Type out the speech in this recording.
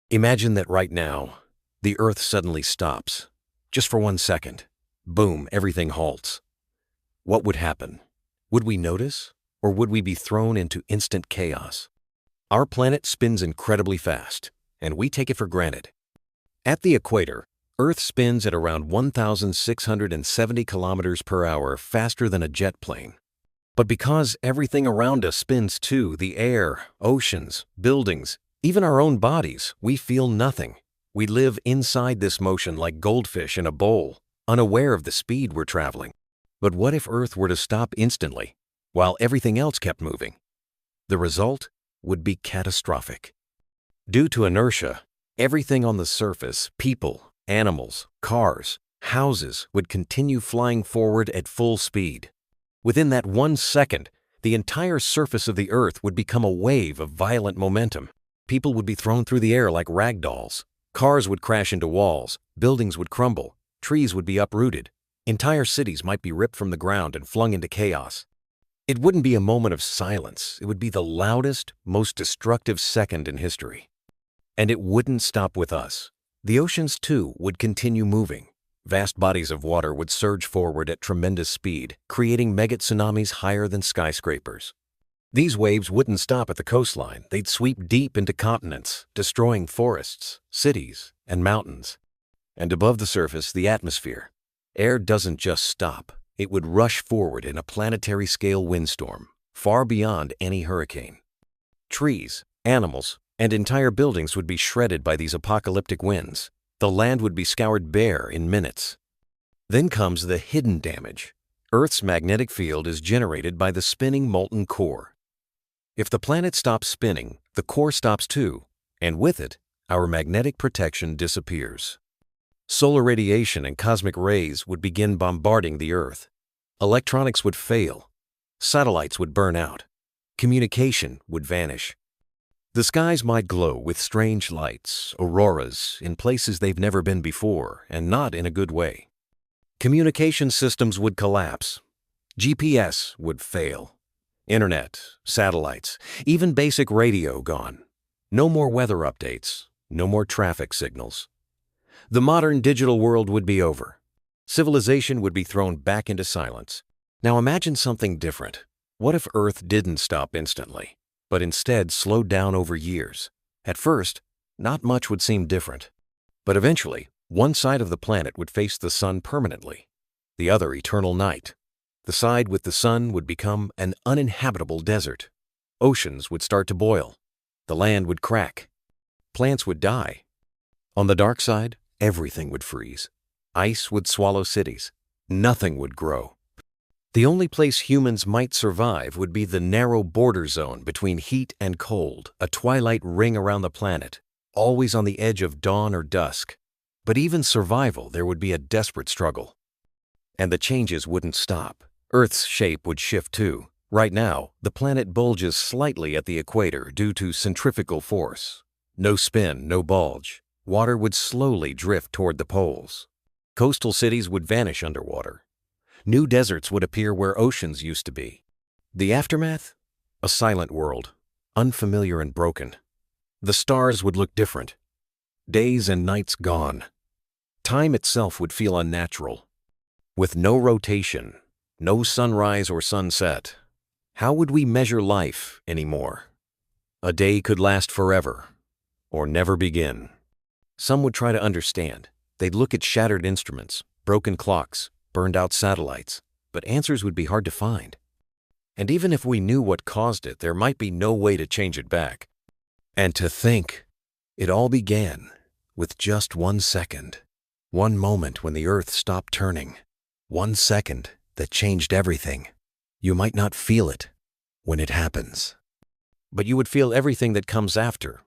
Imagine that right now, the Earth suddenly stops. Just for 1 second. Boom, everything halts. What would happen? Would we notice, or would we be thrown into instant chaos? Our planet spins incredibly fast, and we take it for granted. At the equator, Earth spins at around 1,670 kilometers per hour faster than a jet plane. But because everything around us spins too, the air, oceans, buildings, even our own bodies, we feel nothing. We live inside this motion like goldfish in a bowl, unaware of the speed we're traveling. But what if Earth were to stop instantly, while everything else kept moving? The result would be catastrophic. Due to inertia, everything on the surface, people, animals, cars, houses, would continue flying forward at full speed. Within that 1 second, the entire surface of the Earth would become a wave of violent momentum. People would be thrown through the air like rag dolls. Cars would crash into walls, buildings would crumble, trees would be uprooted. Entire cities might be ripped from the ground and flung into chaos. It wouldn't be a moment of silence. It would be the loudest, most destructive second in history. And it wouldn't stop with us. The oceans, too, would continue moving. Vast bodies of water would surge forward at tremendous speed, creating mega tsunamis higher than skyscrapers. These waves wouldn't stop at the coastline. They'd sweep deep into continents, destroying forests, cities, and mountains. And above the surface, the atmosphere. Air doesn't just stop. It would rush forward in a planetary-scale windstorm, far beyond any hurricane. Trees, animals, and entire buildings would be shredded by these apocalyptic winds. The land would be scoured bare in minutes. Then comes the hidden damage. Earth's magnetic field is generated by the spinning molten core. If the planet stops spinning, the core stops too, and with it, our magnetic protection disappears. Solar radiation and cosmic rays would begin bombarding the Earth. Electronics would fail. Satellites would burn out. Communication would vanish. The skies might glow with strange lights, auroras, in places they've never been before, and not in a good way. Communication systems would collapse. GPS would fail. Internet, satellites, even basic radio gone. No more weather updates, no more traffic signals. The modern digital world would be over. Civilization would be thrown back into silence. Now imagine something different. What if Earth didn't stop instantly, but instead slowed down over years? At first, not much would seem different. But eventually, one side of the planet would face the sun permanently, the other eternal night. The side with the sun would become an uninhabitable desert. Oceans would start to boil. The land would crack. Plants would die. On the dark side, everything would freeze. Ice would swallow cities. Nothing would grow. The only place humans might survive would be the narrow border zone between heat and cold, a twilight ring around the planet, always on the edge of dawn or dusk. But even survival, there would be a desperate struggle. And the changes wouldn't stop. Earth's shape would shift too. Right now, the planet bulges slightly at the equator due to centrifugal force. No spin, no bulge. Water would slowly drift toward the poles. Coastal cities would vanish underwater. New deserts would appear where oceans used to be. The aftermath? A silent world, unfamiliar and broken. The stars would look different. Days and nights gone. Time itself would feel unnatural. With no rotation, no sunrise or sunset, how would we measure life anymore? A day could last forever, or never begin. Some would try to understand. They'd look at shattered instruments, broken clocks, burned-out satellites, but answers would be hard to find. And even if we knew what caused it, there might be no way to change it back. And to think, it all began with just 1 second. One moment when the Earth stopped turning. 1 second that changed everything. You might not feel it when it happens, but you would feel everything that comes after